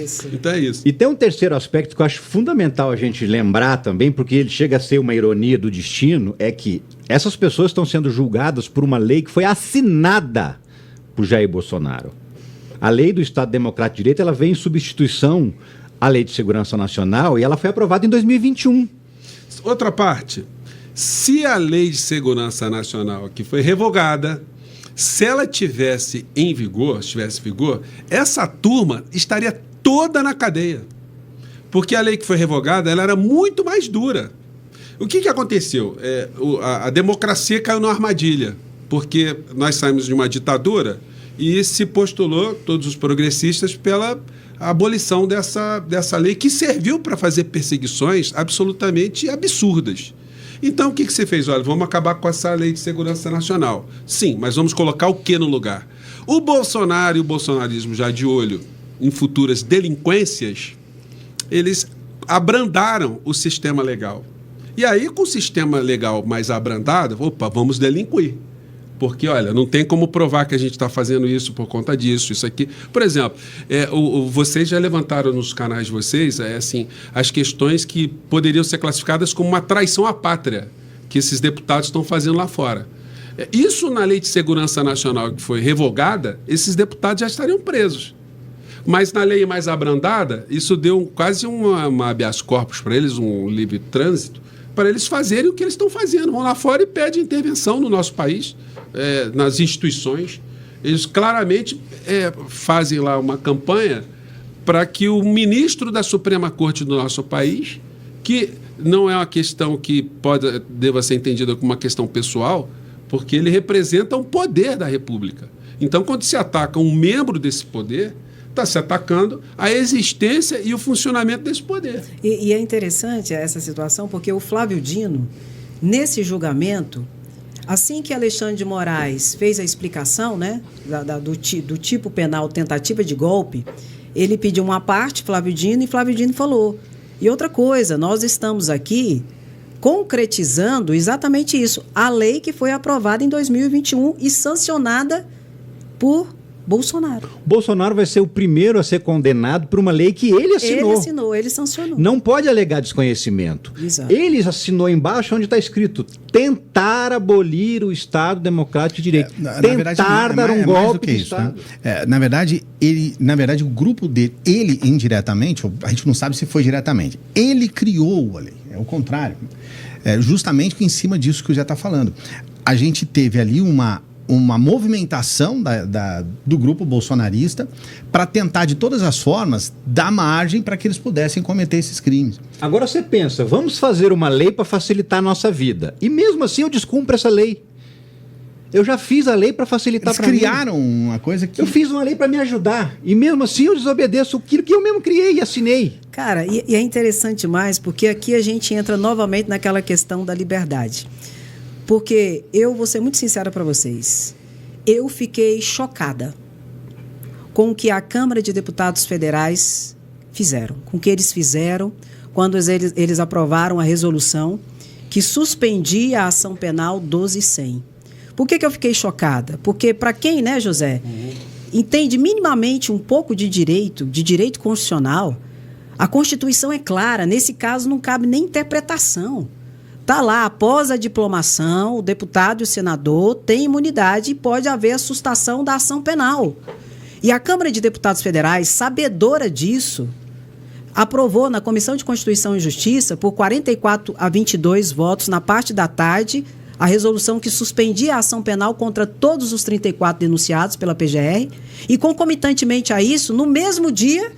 isso. Então é isso. E tem um terceiro aspecto que eu acho fundamental a gente lembrar também, porque ele chega a ser uma ironia do destino, é que essas pessoas estão sendo julgadas por uma lei que foi assinada por Jair Bolsonaro. A lei do Estado Democrático de Direito, ela vem em substituição à Lei de Segurança Nacional e ela foi aprovada em 2021. Outra parte, se a Lei de Segurança Nacional que foi revogada, se ela tivesse em vigor, essa turma estaria toda na cadeia. Porque a lei que foi revogada, ela era muito mais dura. O que aconteceu? A democracia caiu numa armadilha, porque nós saímos de uma ditadura e se postulou, todos os progressistas, pela abolição dessa lei que serviu para fazer perseguições absolutamente absurdas. Então, o que você fez? Olha, vamos acabar com essa lei de segurança nacional. Sim, mas vamos colocar o que no lugar? O Bolsonaro e o bolsonarismo, já de olho em futuras delinquências, eles abrandaram o sistema legal. E aí, com o sistema legal mais abrandado, vamos delinquir. Porque, olha, não tem como provar que a gente está fazendo isso por conta disso, isso aqui. Por exemplo, vocês já levantaram nos canais de vocês as questões que poderiam ser classificadas como uma traição à pátria que esses deputados estão fazendo lá fora. Isso na Lei de Segurança Nacional que foi revogada, esses deputados já estariam presos. Mas na lei mais abrandada, isso deu quase uma habeas corpus para eles, um livre trânsito, para eles fazerem o que eles estão fazendo. Vão lá fora e pedem intervenção no nosso país, nas instituições. Eles claramente fazem lá uma campanha para que o ministro da Suprema Corte do nosso país, que não é uma questão que deva ser entendida como uma questão pessoal, porque ele representa um poder da República. Então, quando se ataca um membro desse poder, está se atacando a existência e o funcionamento desse poder. E é interessante essa situação, porque o Flávio Dino, nesse julgamento, assim que Alexandre de Moraes fez a explicação, né, do tipo penal tentativa de golpe, ele pediu uma parte, Flávio Dino, e Flávio Dino falou. E outra coisa, nós estamos aqui concretizando exatamente isso, a lei que foi aprovada em 2021 e sancionada por Bolsonaro. Bolsonaro vai ser o primeiro a ser condenado por uma lei que ele assinou. Ele assinou, ele sancionou. Não pode alegar desconhecimento. Exato. Ele assinou embaixo onde está escrito tentar abolir o Estado Democrático de Direito. Tentar dar um golpe de Estado. Né? Na verdade, o grupo dele, ele indiretamente, a gente não sabe se foi diretamente, ele criou a lei. É o contrário. Justamente em cima disso que o Zé está falando. A gente teve ali uma movimentação do grupo bolsonarista para tentar, de todas as formas, dar margem para que eles pudessem cometer esses crimes. Agora você pensa, vamos fazer uma lei para facilitar a nossa vida. E mesmo assim eu descumpro essa lei. Eu já fiz a lei para facilitar para mim. Eles criaram uma coisa que... Eu fiz uma lei para me ajudar. E mesmo assim eu desobedeço aquilo que eu mesmo criei e assinei. Cara, e é interessante mais, porque aqui a gente entra novamente naquela questão da liberdade. Porque eu vou ser muito sincera para vocês, eu fiquei chocada com o que a Câmara de Deputados Federais fizeram, com o que eles fizeram quando eles aprovaram a resolução que suspendia a ação penal 12.100. Por que eu fiquei chocada? Porque para quem, né, José, entende minimamente um pouco de direito constitucional, a Constituição é clara, nesse caso não cabe nem interpretação. Está lá, após a diplomação, o deputado e o senador têm imunidade e pode haver a sustação da ação penal. E a Câmara de Deputados Federais, sabedora disso, aprovou na Comissão de Constituição e Justiça, por 44-22 votos na parte da tarde, a resolução que suspendia a ação penal contra todos os 34 denunciados pela PGR e, concomitantemente a isso, no mesmo dia,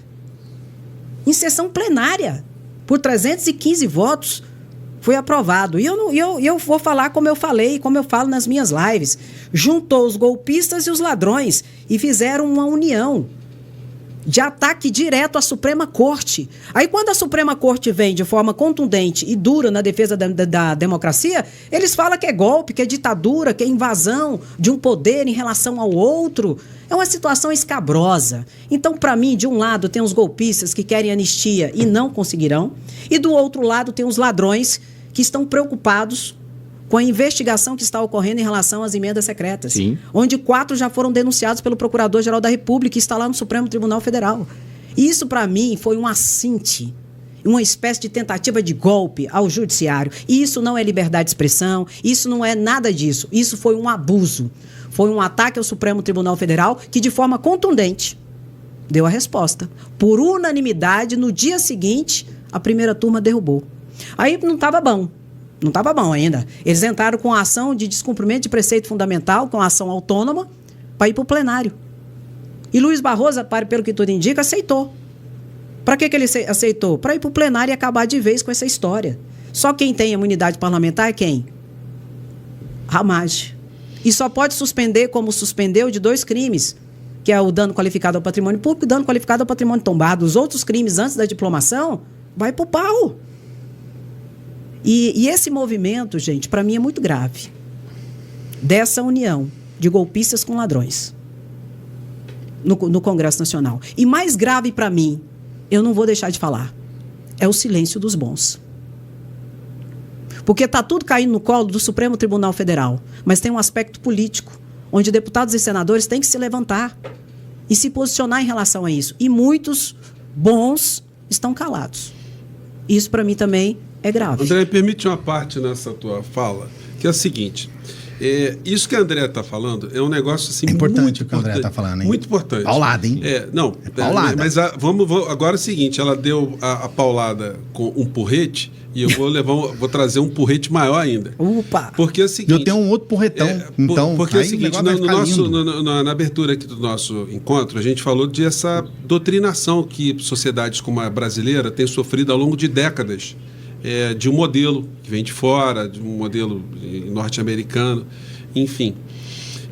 em sessão plenária, por 315 votos, foi aprovado. E eu vou falar como eu falei, como eu falo nas minhas lives. Juntou os golpistas e os ladrões e fizeram uma união de ataque direto à Suprema Corte. Aí, quando a Suprema Corte vem de forma contundente e dura na defesa da democracia, eles falam que é golpe, que é ditadura, que é invasão de um poder em relação ao outro. É uma situação escabrosa. Então, para mim, de um lado tem os golpistas que querem anistia e não conseguirão, e do outro lado tem os ladrões que estão preocupados com a investigação que está ocorrendo em relação às emendas secretas. Sim. Onde 4 já foram denunciados pelo Procurador-Geral da República, que está lá no Supremo Tribunal Federal. Isso, para mim, foi um assinte, uma espécie de tentativa de golpe ao judiciário. E isso não é liberdade de expressão, isso não é nada disso. Isso foi um abuso. Foi um ataque ao Supremo Tribunal Federal que, de forma contundente, deu a resposta. Por unanimidade, no dia seguinte, a primeira turma derrubou. Aí não estava bom. Não estava bom ainda. Eles entraram com a ação de descumprimento de preceito fundamental, com a ação autônoma, para ir para o plenário. E Luiz Barroso, pelo que tudo indica, aceitou. Para que ele aceitou? Para ir para o plenário e acabar de vez com essa história. Só quem tem imunidade parlamentar é quem? Ramagem. E só pode suspender, como suspendeu, de 2 crimes, que é o dano qualificado ao patrimônio público e o dano qualificado ao patrimônio tombado. Os outros crimes antes da diplomação, vai pro pau. E esse movimento, gente, para mim é muito grave. Dessa união de golpistas com ladrões no Congresso Nacional. E mais grave para mim, eu não vou deixar de falar, é o silêncio dos bons. Porque está tudo caindo no colo do Supremo Tribunal Federal, mas tem um aspecto político, onde deputados e senadores têm que se levantar e se posicionar em relação a isso. E muitos bons estão calados. Isso, para mim, também é grave. André, permite uma parte nessa tua fala, que é a seguinte. Isso que a André está falando é um negócio assim, importante o que a André está falando, hein? Muito importante. Paulada, hein? Paulada. Mas vamos, agora é o seguinte, ela deu a paulada com um porrete e eu vou trazer um porrete maior ainda. Opa! Porque é o seguinte... Eu tenho um outro porretão. Então, porque é o seguinte, na abertura aqui do nosso encontro, a gente falou de essa doutrinação que sociedades como a brasileira têm sofrido ao longo de décadas. De um modelo que vem de fora, de um modelo norte-americano, enfim.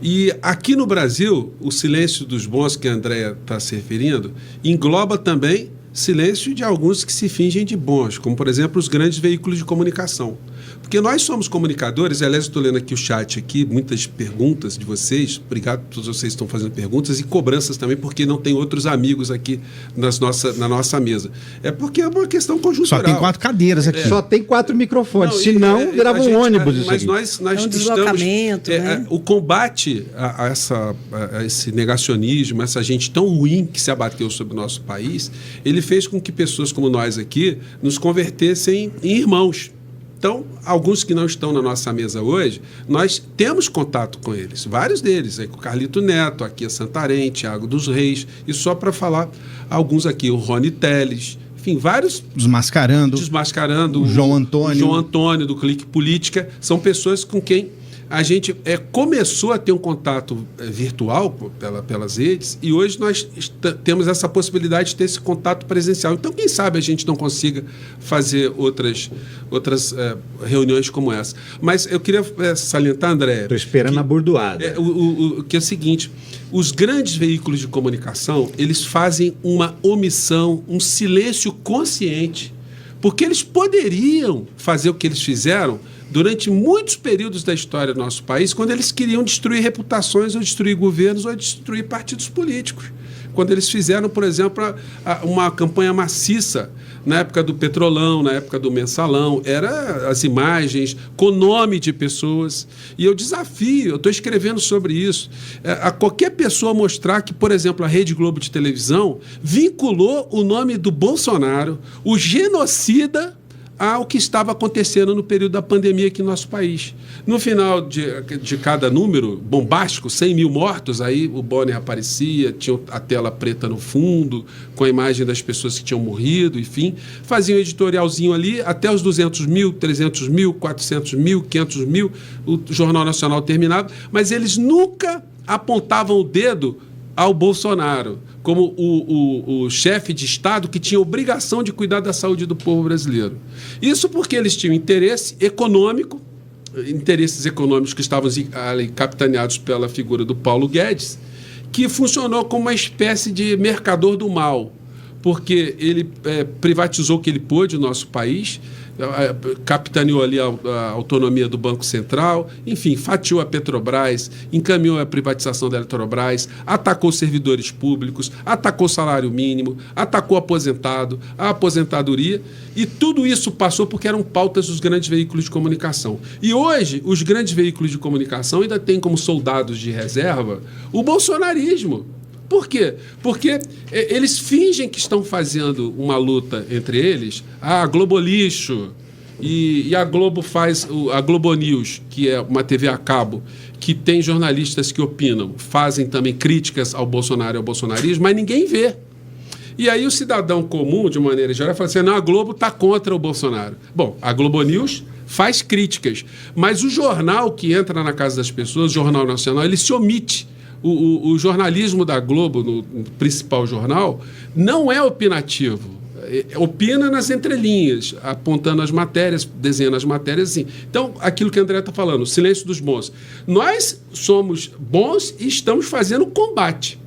E aqui no Brasil, o silêncio dos bons que a Andréa está se referindo engloba também silêncio de alguns que se fingem de bons, como, por exemplo, os grandes veículos de comunicação. Porque nós somos comunicadores, aliás, estou lendo aqui o chat, muitas perguntas de vocês, obrigado a todos vocês que estão fazendo perguntas, e cobranças também, porque não tem outros amigos aqui na nossa mesa. É porque é uma questão conjuntural. Só tem 4 cadeiras aqui. Só tem 4 microfones, senão virava um ônibus isso mas aqui. Nós um deslocamento, né? O combate a esse negacionismo, essa gente tão ruim que se abateu sobre o nosso país, ele fez com que pessoas como nós aqui nos convertessem em irmãos. Então, alguns que não estão na nossa mesa hoje, nós temos contato com eles, vários deles, aí com o Carlito Neto, aqui a Santarém, Thiago dos Reis, e só para falar alguns aqui, o Rony Teles, enfim, vários... Desmascarando, o João Antônio, do Clique Política, são pessoas com quem a gente começou a ter um contato virtual pelas redes e hoje nós temos essa possibilidade de ter esse contato presencial. Então, quem sabe a gente não consiga fazer outras reuniões como essa. Mas eu queria salientar, André... Estou esperando a bordoada. Que é o seguinte, os grandes veículos de comunicação, eles fazem uma omissão, um silêncio consciente, porque eles poderiam fazer o que eles fizeram durante muitos períodos da história do nosso país, quando eles queriam destruir reputações, ou destruir governos, ou destruir partidos políticos. Quando eles fizeram, por exemplo, uma campanha maciça na época do Petrolão, na época do Mensalão, era as imagens com nome de pessoas. E eu desafio, eu estou escrevendo sobre isso, a qualquer pessoa mostrar que, por exemplo, a Rede Globo de televisão vinculou o nome do Bolsonaro, o genocida, ao que estava acontecendo no período da pandemia aqui no nosso país. No final de cada número bombástico, 100 mil mortos, aí o Bonner aparecia, tinha a tela preta no fundo, com a imagem das pessoas que tinham morrido, enfim, fazia um editorialzinho ali, até os 200 mil, 300 mil, 400 mil, 500 mil, o Jornal Nacional terminava, mas eles nunca apontavam o dedo ao Bolsonaro, como o chefe de Estado que tinha obrigação de cuidar da saúde do povo brasileiro. Isso porque eles tinham interesses econômicos que estavam ali capitaneados pela figura do Paulo Guedes, que funcionou como uma espécie de mercador do mal, porque ele privatizou o que ele pôde no nosso país, capitaneou ali a autonomia do Banco Central, enfim, fatiou a Petrobras, encaminhou a privatização da Eletrobras, atacou servidores públicos, atacou o salário mínimo, atacou o aposentado, a aposentadoria, e tudo isso passou porque eram pautas dos grandes veículos de comunicação. E hoje, os grandes veículos de comunicação ainda têm como soldados de reserva o bolsonarismo, Por quê? Porque eles fingem que estão fazendo uma luta entre eles. Globo Lixo e a Globo faz a Globo News, que é uma TV a cabo, que tem jornalistas que opinam, fazem também críticas ao Bolsonaro e ao bolsonarismo, mas ninguém vê. E aí o cidadão comum, de maneira geral, fala assim, não, a Globo está contra o Bolsonaro. Bom, a Globo News faz críticas, mas o jornal que entra na casa das pessoas, o Jornal Nacional, ele se omite. O jornalismo da Globo, no principal jornal, não é opinativo. Opina nas entrelinhas, apontando as matérias, desenhando as matérias assim. Então, aquilo que o André está falando, o silêncio dos bons. Nós somos bons e estamos fazendo combate.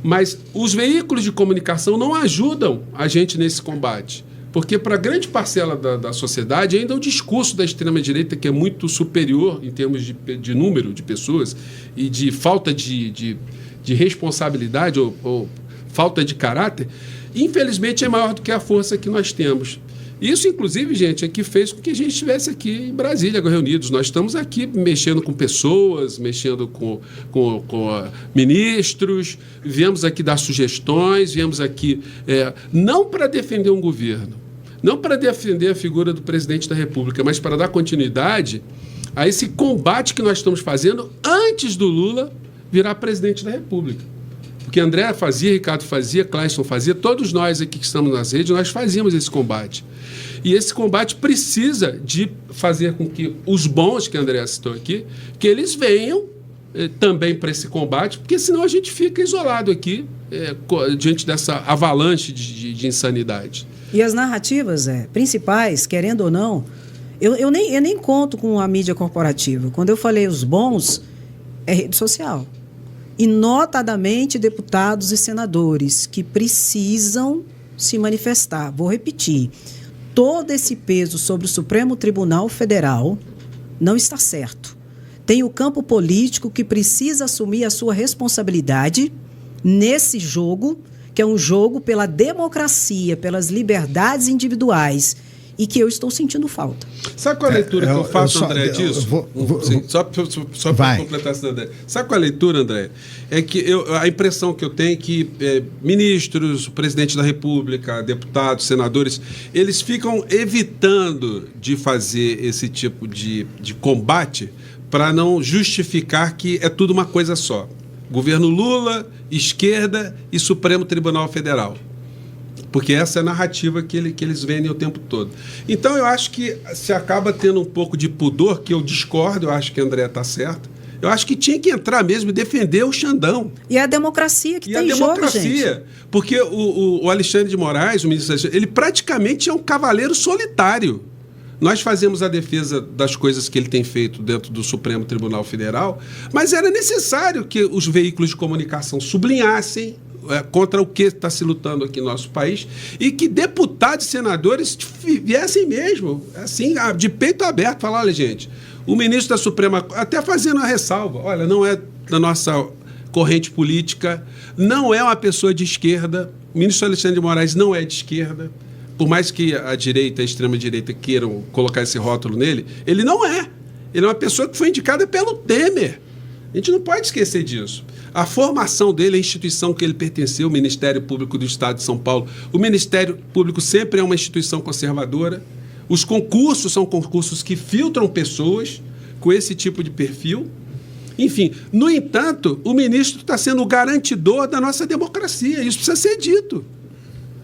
Mas os veículos de comunicação não ajudam a gente nesse combate. Porque para grande parcela da sociedade, ainda o discurso da extrema-direita, que é muito superior em termos de número de pessoas e de falta de responsabilidade ou falta de caráter, infelizmente é maior do que a força que nós temos. Isso, inclusive, gente, é que fez com que a gente estivesse aqui em Brasília, reunidos. Nós estamos aqui mexendo com pessoas, mexendo com ministros, viemos aqui dar sugestões, viemos aqui não para defender um governo, não para defender a figura do presidente da República, mas para dar continuidade a esse combate que nós estamos fazendo antes do Lula virar presidente da República. Porque André fazia, Ricardo fazia, Clayson fazia, todos nós aqui que estamos nas redes, nós fazíamos esse combate. E esse combate precisa de fazer com que os bons, que a André citou aqui, que eles venham também para esse combate, porque senão a gente fica isolado aqui diante dessa avalanche de insanidade. E as narrativas principais, querendo ou não, eu nem conto com a mídia corporativa. Quando eu falei os bons, é rede social. E, notadamente, deputados e senadores que precisam se manifestar. Vou repetir. Todo esse peso sobre o Supremo Tribunal Federal não está certo. Tem o campo político que precisa assumir a sua responsabilidade nesse jogo, que é um jogo pela democracia, pelas liberdades individuais, e que eu estou sentindo falta. Sabe qual a leitura que eu faço, André, disso? Só para completar essa ideia. Sabe qual a leitura, André? É que a impressão que eu tenho é que ministros, o presidente da República, deputados, senadores, eles ficam evitando de fazer esse tipo de combate para não justificar que é tudo uma coisa só. Governo Lula, esquerda e Supremo Tribunal Federal. Porque essa é a narrativa que eles vendem o tempo todo. Então, eu acho que se acaba tendo um pouco de pudor, que eu discordo, eu acho que a André está certa. Eu acho que tinha que entrar mesmo e defender o Xandão. E a democracia que está em jogo, gente. Porque o Alexandre de Moraes, o ministro Alexandre, ele praticamente é um cavaleiro solitário. Nós fazemos a defesa das coisas que ele tem feito dentro do Supremo Tribunal Federal, mas era necessário que os veículos de comunicação sublinhassem contra o que está se lutando aqui no nosso país e que deputados e senadores viessem mesmo, assim, de peito aberto, falar, olha, gente, o ministro da Suprema, até fazendo a ressalva, olha, não é da nossa corrente política, não é uma pessoa de esquerda, o ministro Alexandre de Moraes não é de esquerda, por mais que a direita, a extrema-direita queiram colocar esse rótulo nele, ele não é. Ele é uma pessoa que foi indicada pelo Temer. A gente não pode esquecer disso. A formação dele, a instituição que ele pertenceu, o Ministério Público do Estado de São Paulo, o Ministério Público sempre é uma instituição conservadora. Os concursos são concursos que filtram pessoas com esse tipo de perfil. Enfim, no entanto, o ministro está sendo o garantidor da nossa democracia. Isso precisa ser dito.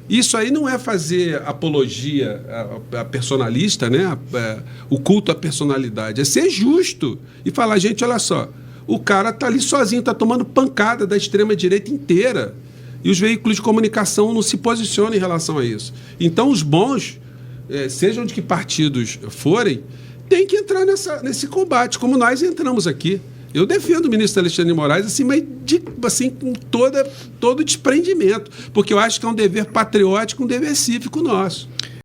Isso aí não é fazer apologia a personalista, né? O culto à personalidade. É ser justo e falar, gente, olha só, o cara está ali sozinho, está tomando pancada da extrema-direita inteira. E os veículos de comunicação não se posicionam em relação a isso. Então, os bons, sejam de que partidos forem, têm que entrar nesse combate, como nós entramos aqui. Eu defendo o ministro Alexandre de Moraes, assim, mas com todo desprendimento, porque eu acho que é um dever patriótico, um dever cívico nosso.